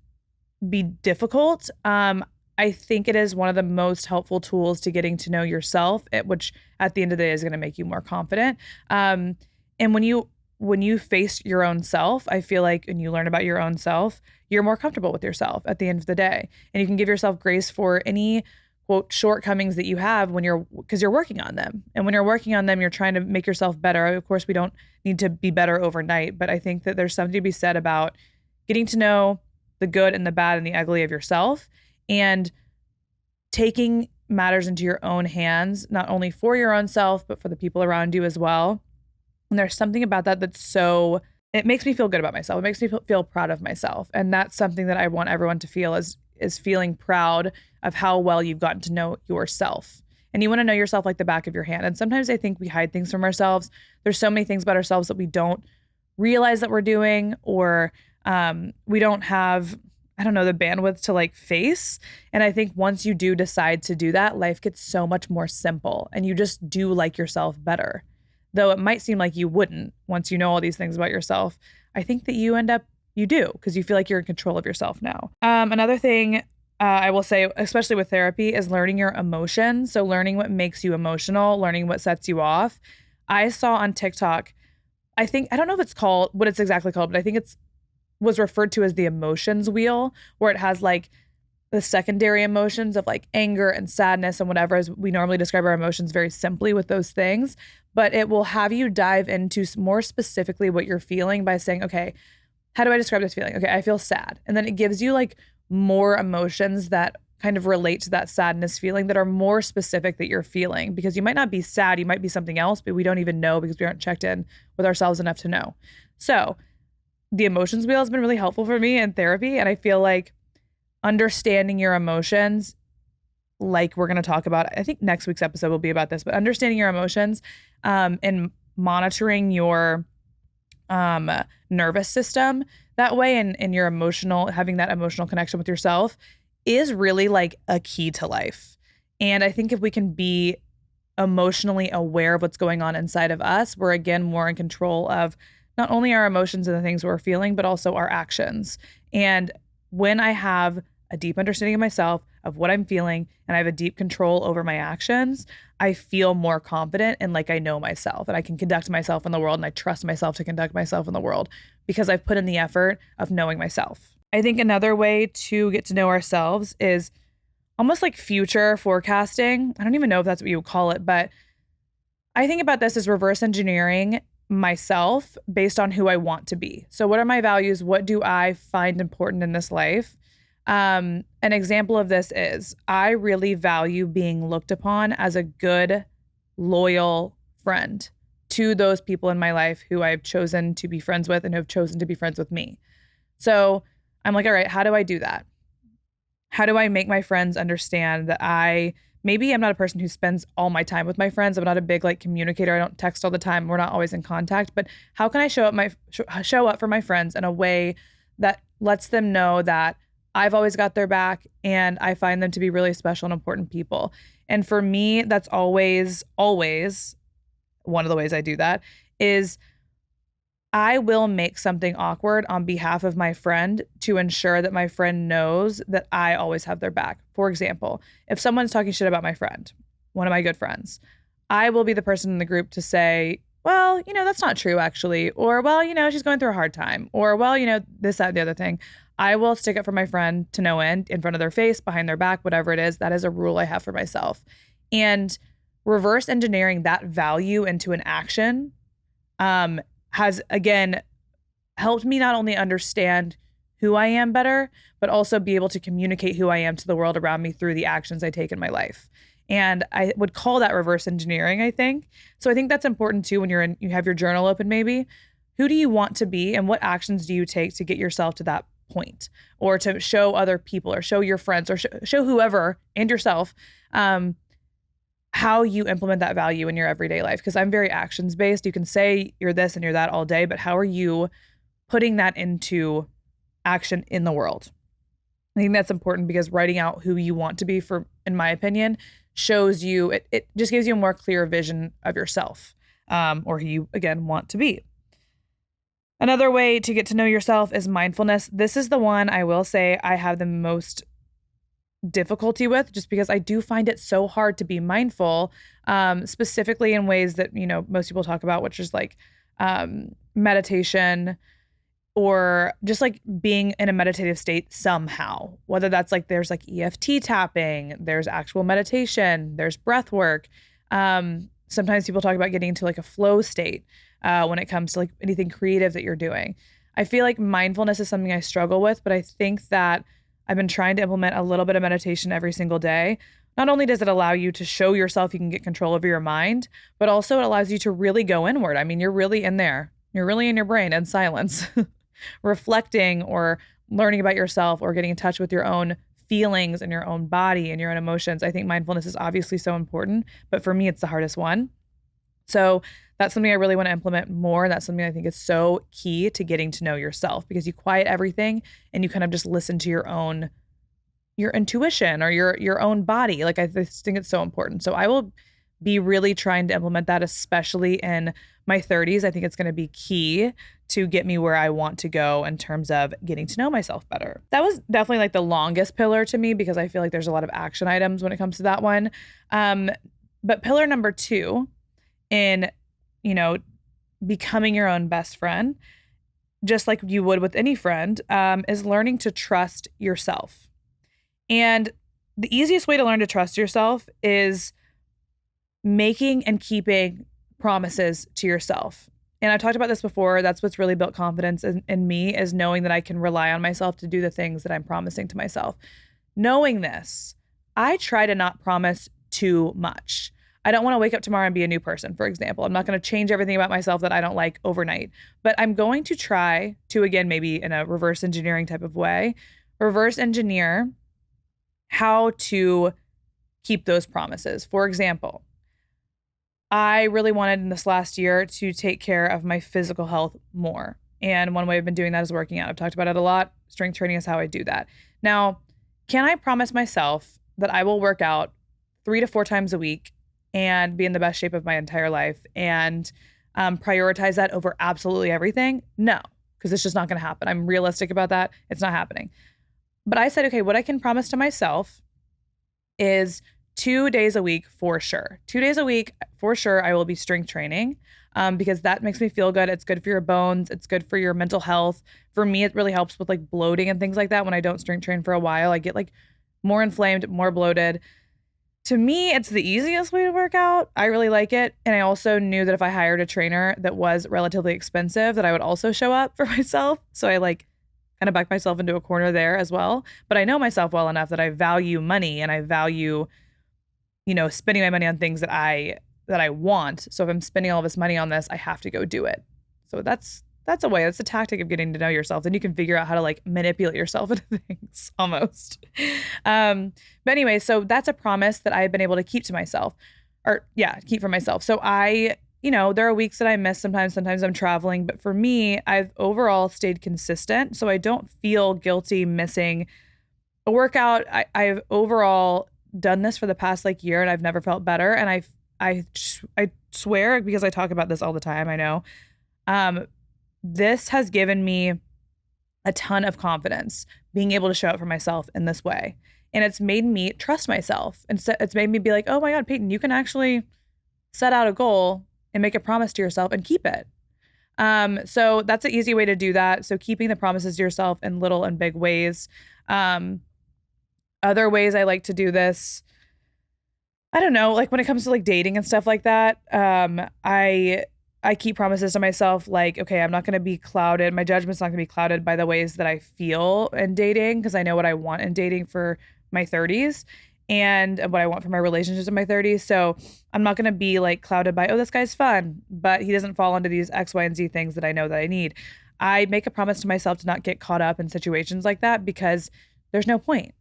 be difficult, I think it is one of the most helpful tools to getting to know yourself, which at the end of the day is going to make you more confident. And when you face your own self, I feel like when you learn about your own self, you're more comfortable with yourself at the end of the day. And you can give yourself grace for any quote shortcomings that you have because you're working on them. And when you're working on them, you're trying to make yourself better. Of course, we don't need to be better overnight, but I think that there's something to be said about getting to know the good and the bad and the ugly of yourself, and taking matters into your own hands, not only for your own self, but for the people around you as well. And there's something about that it makes me feel good about myself. It makes me feel proud of myself. And that's something that I want everyone to feel is feeling proud of how well you've gotten to know yourself. And you want to know yourself like the back of your hand. And sometimes I think we hide things from ourselves. There's so many things about ourselves that we don't realize that we're doing, or we don't have, the bandwidth to like face. And I think once you do decide to do that, life gets so much more simple, and you just do like yourself better. Though it might seem like you wouldn't once you know all these things about yourself. I think that you do, because you feel like you're in control of yourself now. Another thing I will say, especially with therapy, is learning your emotions. So learning what makes you emotional, learning what sets you off. I saw on TikTok, I don't know if it's called, what it's exactly called, but I think was referred to as the emotions wheel, where it has like the secondary emotions of like anger and sadness and whatever, as we normally describe our emotions very simply with those things. But it will have you dive into more specifically what you're feeling by saying, okay, how do I describe this feeling? Okay, I feel sad. And then it gives you like more emotions that kind of relate to that sadness feeling that are more specific that you're feeling, because you might not be sad, you might be something else, but we don't even know because we aren't checked in with ourselves enough to know. So the emotions wheel has been really helpful for me in therapy. And I feel like understanding your emotions, like we're going to talk about, I think next week's episode will be about this, but understanding your emotions and monitoring your nervous system that way, and your emotional, having that emotional connection with yourself is really like a key to life. And I think if we can be emotionally aware of what's going on inside of us, we're again more in control of not only our emotions and the things we're feeling, but also our actions. And when I have a deep understanding of myself, of what I'm feeling, and I have a deep control over my actions, I feel more confident and like I know myself and I can conduct myself in the world, and I trust myself to conduct myself in the world because I've put in the effort of knowing myself. I think another way to get to know ourselves is almost like future forecasting. I don't even know if that's what you would call it, but I think about this as reverse engineering myself based on who I want to be. So what are my values? What do I find important in this life? An example of this is I really value being looked upon as a good, loyal friend to those people in my life who I've chosen to be friends with and who have chosen to be friends with me. So I'm like, all right, how do I do that? How do I make my friends understand that maybe I'm not a person who spends all my time with my friends. I'm not a big like communicator. I don't text all the time. We're not always in contact, but how can I show up for my friends in a way that lets them know that I've always got their back and I find them to be really special and important people. And for me, that's always one of the ways I do that is I will make something awkward on behalf of my friend to ensure that my friend knows that I always have their back. For example, if someone's talking shit about my friend, one of my good friends, I will be the person in the group to say, well, that's not true actually. Or, well, she's going through a hard time. Or, well, this, that, and the other thing. I will stick up for my friend to no end in front of their face, behind their back, whatever it is. That is a rule I have for myself. And reverse engineering that value into an action has, again, helped me not only understand who I am better, but also be able to communicate who I am to the world around me through the actions I take in my life. And I would call that reverse engineering, I think. So I think that's important too when you have your journal open maybe. Who do you want to be and what actions do you take to get yourself to that point, or to show other people or show your friends or show whoever and yourself how you implement that value in your everyday life? Because I'm very actions based. You can say you're this and you're that all day, but how are you putting that into action in the world? I think that's important because writing out who you want to be, in my opinion, shows you, it just gives you a more clear vision of yourself, or who you, again, want to be. Another way to get to know yourself is mindfulness. This is the one I will say I have the most difficulty with, just because I do find it so hard to be mindful, specifically in ways that, most people talk about, which is like meditation, or just like being in a meditative state somehow, whether that's like, there's like EFT tapping, there's actual meditation, there's breath work. Sometimes people talk about getting into like a flow state when it comes to like anything creative that you're doing. I feel like mindfulness is something I struggle with, but I think that I've been trying to implement a little bit of meditation every single day. Not only does it allow you to show yourself you can get control over your mind, but also it allows you to really go inward. I mean, you're really in there. You're really in your brain in silence, reflecting or learning about yourself or getting in touch with your own feelings and your own body and your own emotions. I think mindfulness is obviously so important, but for me, it's the hardest one. So that's something I really want to implement more. That's something I think is so key to getting to know yourself, because you quiet everything and you kind of just listen to your intuition or your own body. Like, I just think it's so important. So I will be really trying to implement that, especially in my 30s. I think it's going to be key to get me where I want to go in terms of getting to know myself better. That was definitely like the longest pillar to me, because I feel like there's a lot of action items when it comes to that one. But pillar number 2 in, becoming your own best friend, just like you would with any friend, is learning to trust yourself. And the easiest way to learn to trust yourself is making and keeping promises to yourself. And I've talked about this before. That's what's really built confidence in me, is knowing that I can rely on myself to do the things that I'm promising to myself. knowing this, I try to not promise too much. I don't want to wake up tomorrow and be a new person, for example. I'm not going to change everything about myself that I don't like overnight, but I'm going to try to, again, maybe in a reverse engineering type of way, reverse engineer how to keep those promises. For example, I really wanted in this last year to take care of my physical health more. And one way I've been doing that is working out. I've talked about it a lot. Strength training is how I do that. Now, can I promise myself that I will work out 3 to 4 times a week and be in the best shape of my entire life and prioritize that over absolutely everything? No, because it's just not going to happen. I'm realistic about that. It's not happening. But I said, okay, what I can promise to myself is 2 days a week for sure. 2 days a week for sure, I will be strength training because that makes me feel good. It's good for your bones. It's good for your mental health. For me, it really helps with like bloating and things like that. When I don't strength train for a while, I get like more inflamed, more bloated. To me, it's the easiest way to work out. I really like it. And I also knew that if I hired a trainer that was relatively expensive, that I would also show up for myself. So I like kind of backed myself into a corner there as well. But I know myself well enough that I value money and I value, spending my money on things that I want. So if I'm spending all this money on this, I have to go do it. So that's a way. That's a tactic of getting to know yourself. Then you can figure out how to like manipulate yourself into things almost. But anyway, so that's a promise that I've been able to keep to myself keep for myself. So there are weeks that I miss sometimes I'm traveling, but for me, I've overall stayed consistent. So I don't feel guilty missing a workout. I've overall done this for the past like year and I've never felt better. And I swear, because I talk about this all the time, I know, this has given me a ton of confidence being able to show up for myself in this way. And it's made me trust myself. And so it's made me be like, oh my God, Payton, you can actually set out a goal and make a promise to yourself and keep it. So that's an easy way to do that. So keeping the promises to yourself in little and big ways. Other ways I like to do this, I don't know, like when it comes to like dating and stuff like that, I keep promises to myself like, okay, I'm not going to be clouded. My judgment's not going to be clouded by the ways that I feel in dating because I know what I want in dating for my 30s and what I want for my relationships in my 30s. So I'm not going to be like clouded by, oh, this guy's fun, but he doesn't fall into these X, Y, and Z things that I know that I need. I make a promise to myself to not get caught up in situations like that because there's no point.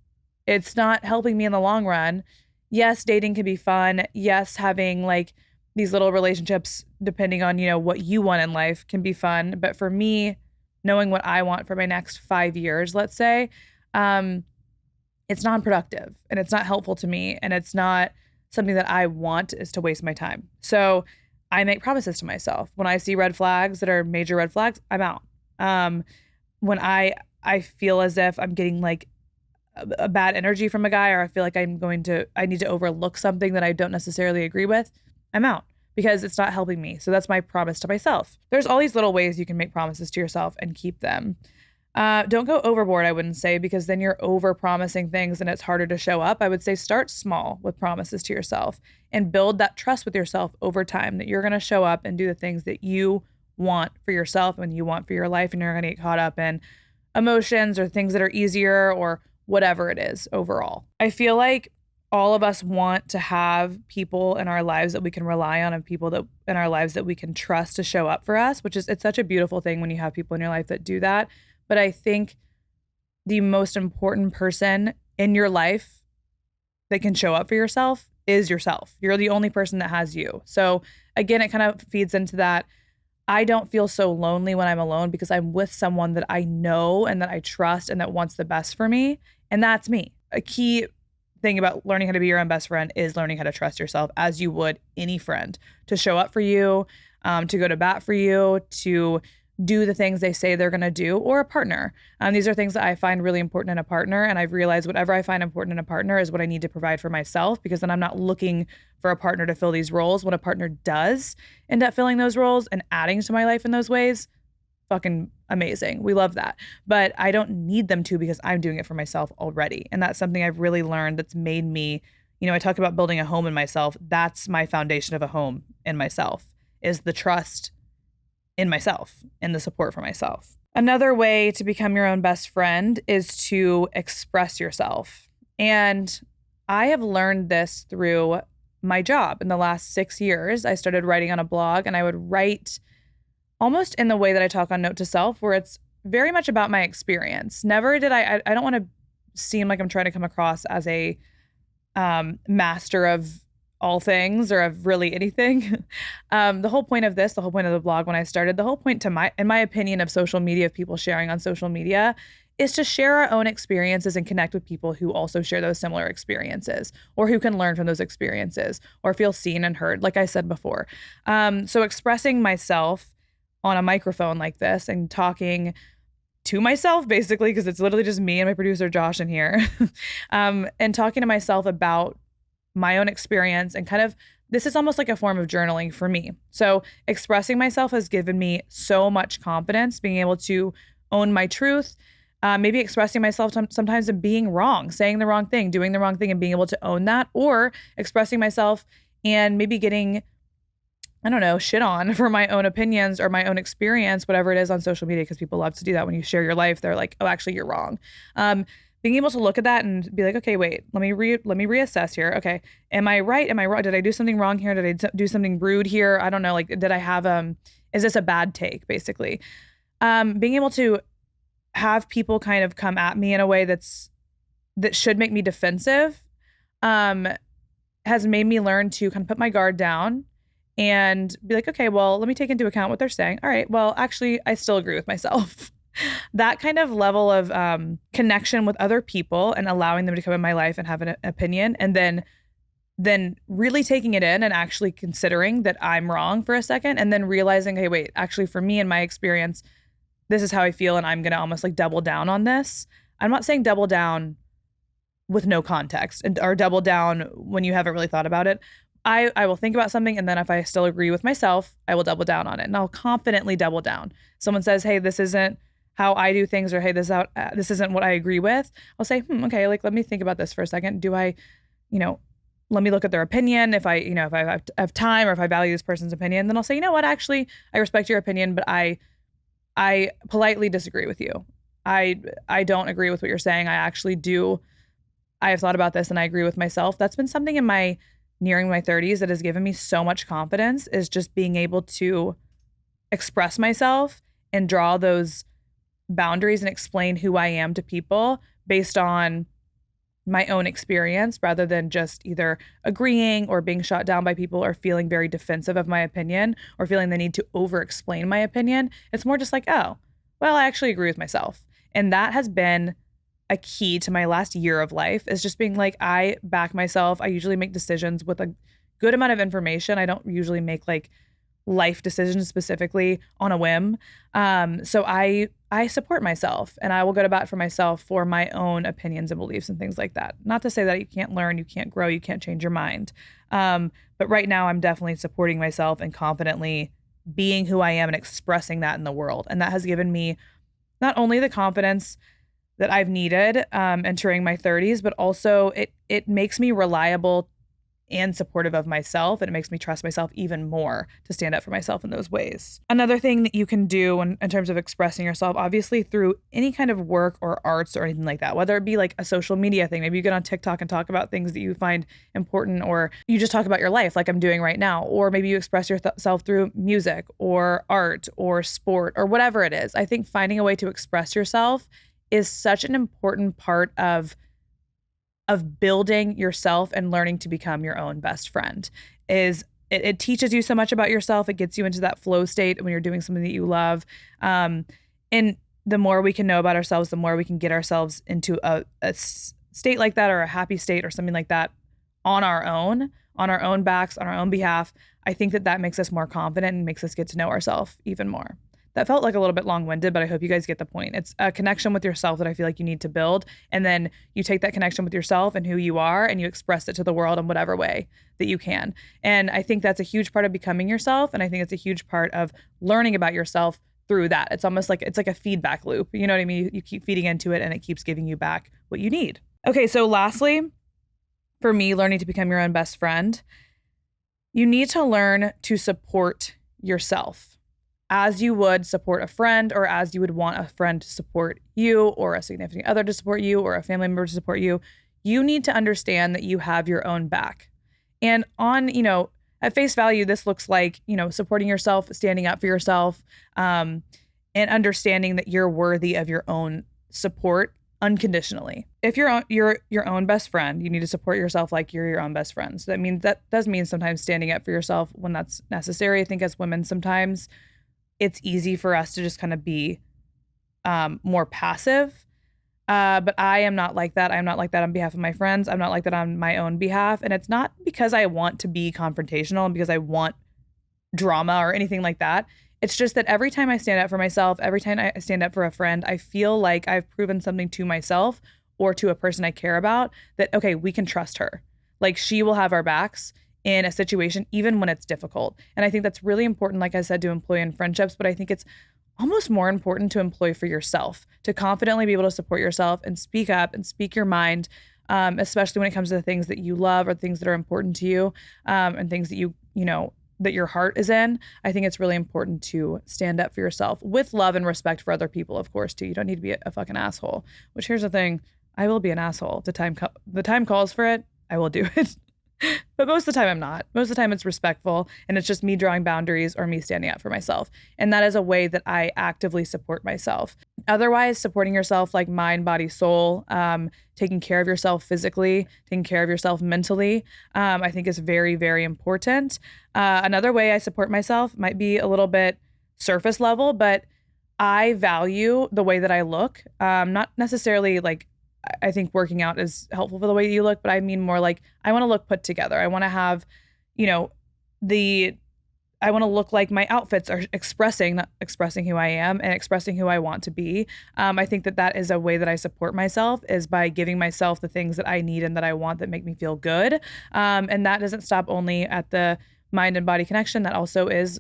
It's not helping me in the long run. Yes, dating can be fun. Yes, having like these little relationships, depending on, what you want in life, can be fun. But for me, knowing what I want for my next 5 years, let's say, it's non-productive and it's not helpful to me. And it's not something that I want is to waste my time. So I make promises to myself. When I see red flags that are major red flags, I'm out. When I feel as if I'm getting like a bad energy from a guy, or I feel like I need to overlook something that I don't necessarily agree with, I'm out because it's not helping me. So that's my promise to myself. There's all these little ways you can make promises to yourself and keep them. Don't go overboard, I wouldn't say, because then you're over promising things and it's harder to show up. I would say start small with promises to yourself and build that trust with yourself over time that you're going to show up and do the things that you want for yourself and you want for your life, and you're going to get caught up in emotions or things that are easier or whatever it is overall. I feel like all of us want to have people in our lives that we can rely on and people that in our lives that we can trust to show up for us, it's such a beautiful thing when you have people in your life that do that. But I think the most important person in your life that can show up for yourself is yourself. You're the only person that has you. So again, it kind of feeds into that. I don't feel so lonely when I'm alone because I'm with someone that I know and that I trust and that wants the best for me. And that's me. A key thing about learning how to be your own best friend is learning how to trust yourself as you would any friend, to show up for you, to go to bat for you, to do the things they say they're going to do, or a partner. These are things that I find really important in a partner. And I've realized whatever I find important in a partner is what I need to provide for myself, because then I'm not looking for a partner to fill these roles. When a partner does end up filling those roles and adding to my life in those ways, fucking amazing. We love that. But I don't need them to because I'm doing it for myself already. And that's something I've really learned that's made me, I talk about building a home in myself. That's my foundation of a home in myself, is the trust in myself and the support for myself. Another way to become your own best friend is to express yourself. And I have learned this through my job. In the last 6 years, I started writing on a blog, and I would write almost in the way that I talk on Note to Self, where it's very much about my experience. Never did I don't want to seem like I'm trying to come across as a master of all things or of really anything. The whole point of this, the whole point of the blog when I started, the whole point in my opinion, of social media, of people sharing on social media, is to share our own experiences and connect with people who also share those similar experiences, or who can learn from those experiences or feel seen and heard, like I said before. So expressing myself on a microphone like this and talking to myself, basically, because it's literally just me and my producer Josh in here, and talking to myself about my own experience, and kind of, this is almost like a form of journaling for me. So expressing myself has given me so much confidence, being able to own my truth, maybe expressing myself sometimes and being wrong, saying the wrong thing, doing the wrong thing, and being able to own that, or expressing myself and maybe getting, I don't know, shit on for my own opinions or my own experience, whatever it is, on social media, because people love to do that. When you share your life, they're like, oh, actually, you're wrong. Being able to look at that and be like, okay, wait, let me reassess here. Okay, am I right? Am I wrong? Did I do something wrong here? Did I do something rude here? I don't know. Like, did I have is this a bad take? Basically, being able to have people kind of come at me in a way that should make me defensive, has made me learn to kind of put my guard down and be like, okay, well, let me take into account what they're saying. All right, well, actually, I still agree with myself. That kind of level of connection with other people and allowing them to come in my life and have an opinion, and then really taking it in and actually considering that I'm wrong for a second, and then realizing, hey, wait, actually, for me and my experience, this is how I feel, and I'm going to almost like double down on this. I'm not saying double down with no context, or double down when you haven't really thought about it. I will think about something, and then if I still agree with myself, I will double down on it, and I'll confidently double down. Someone says, hey, this isn't how I do things, or hey, this isn't what I agree with. I'll say, okay, like, let me think about this for a second. Do I, let me look at their opinion. If I have time, or if I value this person's opinion, then I'll say, you know what, actually, I respect your opinion, but I politely disagree with you. I don't agree with what you're saying. I actually do. I have thought about this, and I agree with myself. That's been something in my nearing my 30s that has given me so much confidence, is just being able to express myself and draw those boundaries and explain who I am to people based on my own experience, rather than just either agreeing or being shot down by people, or feeling very defensive of my opinion, or feeling the need to over explain my opinion. It's more just like, oh, well, I actually agree with myself. And that has been a key to my last year of life, is just being like, I back myself. I usually make decisions with a good amount of information. I don't usually make like life decisions specifically on a whim. So I support myself, and I will go to bat for myself for my own opinions and beliefs and things like that. Not to say that you can't learn, you can't grow, you can't change your mind. But right now I'm definitely supporting myself and confidently being who I am and expressing that in the world. And that has given me not only the confidence that I've needed entering my 30s, but also it makes me reliable and supportive of myself, and it makes me trust myself even more to stand up for myself in those ways. Another thing that you can do in terms of expressing yourself, obviously through any kind of work or arts or anything like that, whether it be like a social media thing, maybe you get on TikTok and talk about things that you find important, or you just talk about your life like I'm doing right now, or maybe you express yourself through music or art or sport or whatever it is. I think finding a way to express yourself is such an important part of building yourself and learning to become your own best friend. It teaches you so much about yourself. It gets you into that flow state when you're doing something that you love. And the more we can know about ourselves, the more we can get ourselves into a state like that, or a happy state or something like that on our own backs, on our own behalf. I think that makes us more confident and makes us get to know ourselves even more. That felt like a little bit long-winded, but I hope you guys get the point. It's a connection with yourself that I feel like you need to build. And then you take that connection with yourself and who you are, and you express it to the world in whatever way that you can. And I think that's a huge part of becoming yourself. And I think it's a huge part of learning about yourself through that. It's almost like it's like a feedback loop. You know what I mean? You keep feeding into it, and it keeps giving you back what you need. Okay, so lastly, for me, learning to become your own best friend, you need to learn to support yourself as you would support a friend, or as you would want a friend to support you, or a significant other to support you, or a family member to support you. you need to understand that you have your own back. And on, at face value, this looks like, supporting yourself, standing up for yourself, and understanding that you're worthy of your own support unconditionally. If you're your own best friend, you need to support yourself like you're your own best friend. So that does mean sometimes standing up for yourself when that's necessary. I think as women, sometimes it's easy for us to just kind of be more passive. But I am not like that. I'm not like that on behalf of my friends. I'm not like that on my own behalf. And it's not because I want to be confrontational and because I want drama or anything like that. It's just that every time I stand up for myself, every time I stand up for a friend, I feel like I've proven something to myself or to a person I care about that, okay, we can trust her. Like, she will have our backs in a situation, even when it's difficult. And I think that's really important, like I said, to employ in friendships, but I think it's almost more important to employ for yourself, to confidently be able to support yourself and speak up and speak your mind, especially when it comes to the things that you love or things that are important to you, and things that that your heart is in. I think it's really important to stand up for yourself with love and respect for other people, of course, too. You don't need to be a fucking asshole, which, here's the thing, I will be an asshole. The time calls for it, I will do it. But most of the time I'm not. Most of the time it's respectful and it's just me drawing boundaries or me standing up for myself. And that is a way that I actively support myself. Otherwise, supporting yourself like mind, body, soul, taking care of yourself physically, taking care of yourself mentally, I think is very, very important. Another way I support myself might be a little bit surface level, but I value the way that I look. Not necessarily like, I think working out is helpful for the way you look, but I mean more like I want to look put together. I want to have, I want to look like my outfits are not expressing who I am and expressing who I want to be. I think that is a way that I support myself, is by giving myself the things that I need and that I want that make me feel good. And that doesn't stop only at the mind and body connection. That also is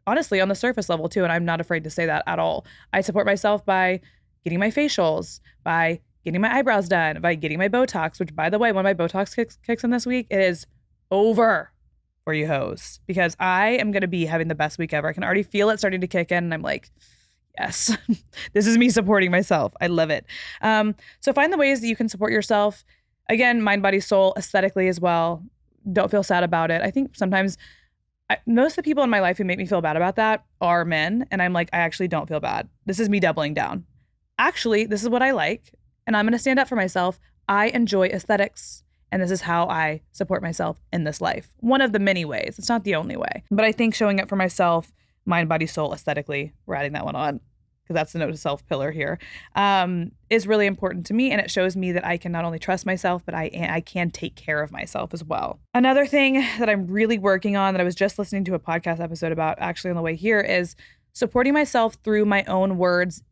honestly on the surface level too. And I'm not afraid to say that at all. I support myself by getting my facials, by getting my eyebrows done, by getting my Botox, which, by the way, when my Botox kicks in this week, it is over for you hoes, because I am going to be having the best week ever. I can already feel it starting to kick in, and I'm like, yes, this is me supporting myself. I love it. So find the ways that you can support yourself. Again, mind, body, soul, aesthetically as well. Don't feel sad about it. I think sometimes most of the people in my life who make me feel bad about that are men, and I'm like, I actually don't feel bad. This is me doubling down. Actually, this is what I like. And I'm going to stand up for myself. I enjoy aesthetics, and this is how I support myself in this life. One of the many ways. It's not the only way. But I think showing up for myself, mind, body, soul, aesthetically, we're adding that one on because that's the note to self pillar here, is really important to me. And it shows me that I can not only trust myself, but I can take care of myself as well. Another thing that I'm really working on, that I was just listening to a podcast episode about actually on the way here, is supporting myself through my own words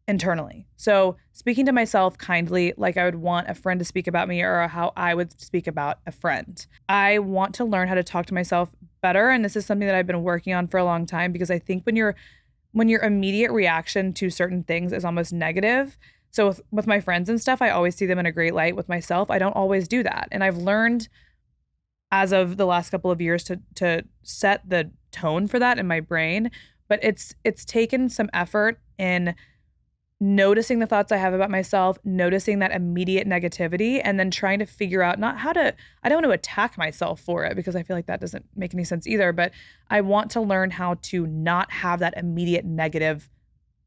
internally. So speaking to myself kindly, like I would want a friend to speak about me, or how I would speak about a friend. I want to learn how to talk to myself better. And this is something that I've been working on for a long time, because I think when your immediate reaction to certain things is almost negative. So with my friends and stuff, I always see them in a great light. With myself, I don't always do that. And I've learned as of the last couple of years to set the tone for that in my brain. But it's taken some effort in noticing the thoughts I have about myself, noticing that immediate negativity, and then trying to figure out I don't want to attack myself for it, because I feel like that doesn't make any sense either, but I want to learn how to not have that immediate negative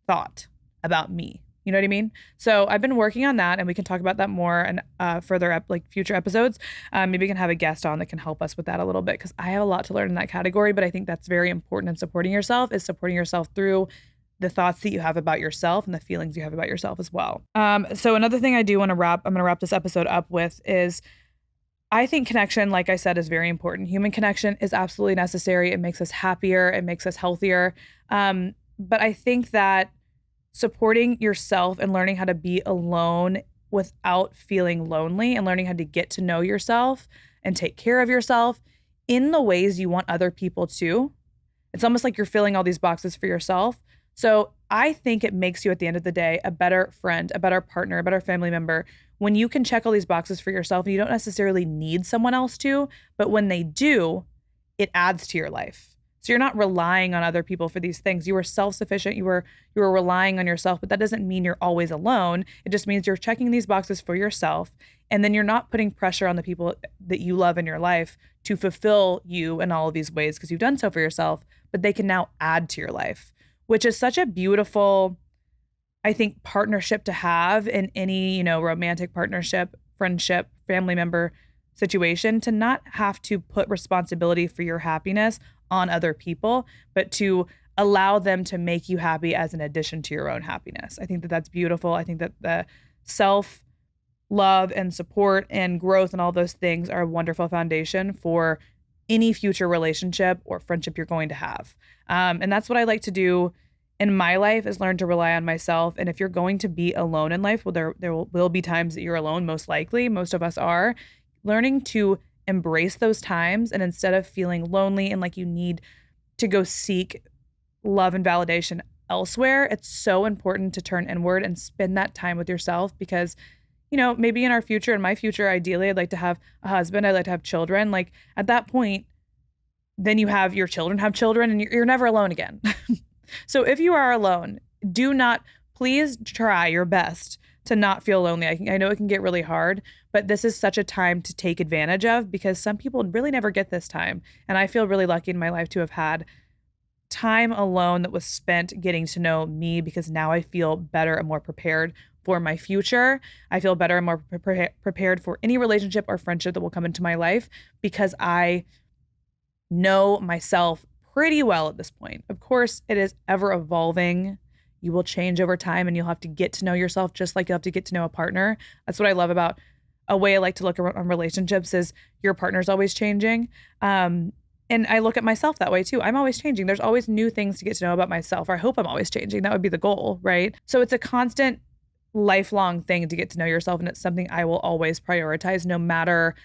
thought about me. You know what I mean? So I've been working on that, and we can talk about that more and further future episodes. Maybe we can have a guest on that can help us with that a little bit, because I have a lot to learn in that category, but I think that's very important in supporting yourself, is supporting yourself through the thoughts that you have about yourself and the feelings you have about yourself as well. So another thing I'm going to wrap this episode up with is, I think connection, like I said, is very important. Human connection is absolutely necessary. It makes us happier. It makes us healthier. But I think that supporting yourself and learning how to be alone without feeling lonely, and learning how to get to know yourself and take care of yourself in the ways you want other people to. It's almost like you're filling all these boxes for yourself. So I think it makes you, at the end of the day, a better friend, a better partner, a better family member, when you can check all these boxes for yourself and you don't necessarily need someone else to, but when they do, it adds to your life. So you're not relying on other people for these things. You were self-sufficient. You were relying on yourself, but that doesn't mean you're always alone. It just means you're checking these boxes for yourself. And then you're not putting pressure on the people that you love in your life to fulfill you in all of these ways because you've done so for yourself, but they can now add to your life, which is such a beautiful, I think, partnership to have in any, romantic partnership, friendship, family member situation, to not have to put responsibility for your happiness on other people, but to allow them to make you happy as an addition to your own happiness. I think that that's beautiful. I think that the self love and support and growth and all those things are a wonderful foundation for any future relationship or friendship you're going to have. And that's what I like to do in my life, is learn to rely on myself. And if you're going to be alone in life, well, there will be times that you're alone, most likely. Most of us are. Learning to embrace those times, and instead of feeling lonely and like you need to go seek love and validation elsewhere, it's so important to turn inward and spend that time with yourself, because maybe in our future, in my future, ideally, I'd like to have a husband. I'd like to have children. Like at that point, then you have your children have children, and you're never alone again. So if you are alone, please try your best to not feel lonely. I know it can get really hard, but this is such a time to take advantage of, because some people really never get this time. And I feel really lucky in my life to have had time alone that was spent getting to know me, because now I feel better and more prepared for my future. I feel better and more prepared for any relationship or friendship that will come into my life, because I know myself pretty well at this point. Of course, it is ever evolving. You will change over time, and you'll have to get to know yourself just like you'll have to get to know a partner. That's what I love about a way I like to look on relationships, is your partner's always changing. And I look at myself that way too. I'm always changing. There's always new things to get to know about myself, or I hope I'm always changing. That would be the goal, right? So it's a constant lifelong thing to get to know yourself. And it's something I will always prioritize, no matter,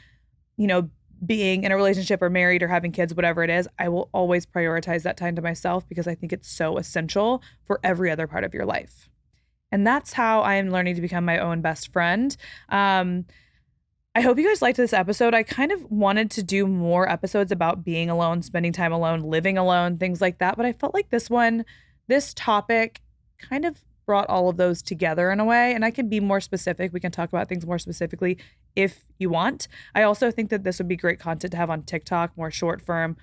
being in a relationship or married or having kids, whatever it is. I will always prioritize that time to myself, because I think it's so essential for every other part of your life. And that's how I am learning to become my own best friend. I hope you guys liked this episode. I kind of wanted to do more episodes about being alone, spending time alone, living alone, things like that. But I felt like this topic kind of brought all of those together in a way. And I can be more specific. We can talk about things more specifically if you want. I also think that this would be great content to have on TikTok, more short form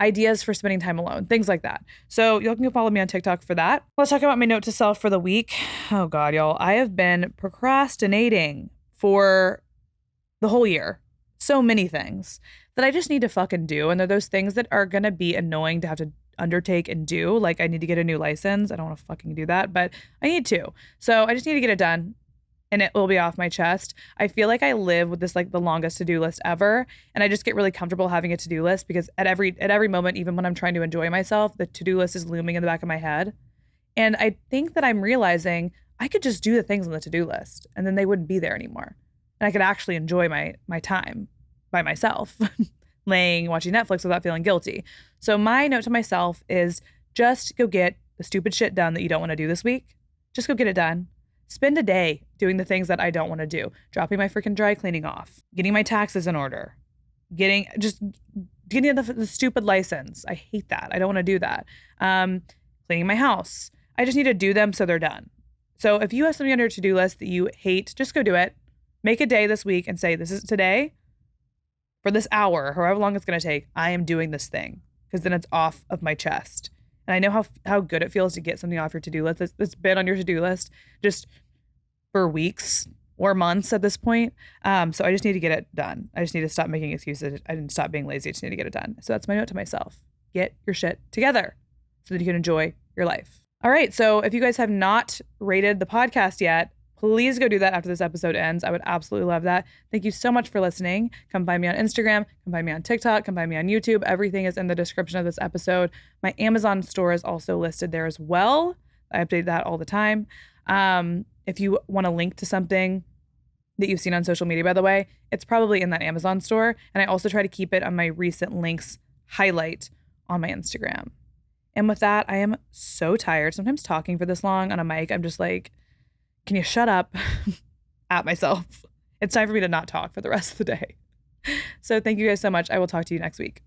ideas for spending time alone, things like that. So y'all can follow me on TikTok for that. Let's talk about my note to self for the week. Oh God, y'all, I have been procrastinating for the whole year. So many things that I just need to fucking do. And they're those things that are going to be annoying to have to undertake and do. Like I need to get a new license. I don't want to fucking do that, but I need to. So I just need to get it done, and it will be off my chest. I feel like I live with this, like the longest to-do list ever. And I just get really comfortable having a to-do list, because at every moment, even when I'm trying to enjoy myself, the to-do list is looming in the back of my head. And I think that I'm realizing I could just do the things on the to-do list, and then they wouldn't be there anymore. And I could actually enjoy my time by myself, watching Netflix without feeling guilty. So my note to myself is just go get the stupid shit done that you don't want to do this week. Just go get it done. Spend a day doing the things that I don't want to do. Dropping my freaking dry cleaning off. Getting my taxes in order. Getting the stupid license. I hate that. I don't want to do that. Cleaning my house. I just need to do them so they're done. So if you have something on your to-do list that you hate, just go do it. Make a day this week and say, this is today. For this hour, however long it's going to take, I am doing this thing, because then it's off of my chest. And I know how good it feels to get something off your to-do list. It's been on your to-do list just for weeks or months at this point. So I just need to get it done. I just need to stop making excuses. I didn't stop being lazy. I just need to get it done. So that's my note to myself. Get your shit together so that you can enjoy your life. All right. So if you guys have not rated the podcast yet, please go do that after this episode ends. I would absolutely love that. Thank you so much for listening. Come find me on Instagram. Come find me on TikTok. Come find me on YouTube. Everything is in the description of this episode. My Amazon store is also listed there as well. I update that all the time. If you want a link to something that you've seen on social media, by the way, it's probably in that Amazon store. And I also try to keep it on my recent links highlight on my Instagram. And with that, I am so tired. Sometimes talking for this long on a mic, I'm just like, can you shut up at myself? It's time for me to not talk for the rest of the day. So thank you guys so much. I will talk to you next week.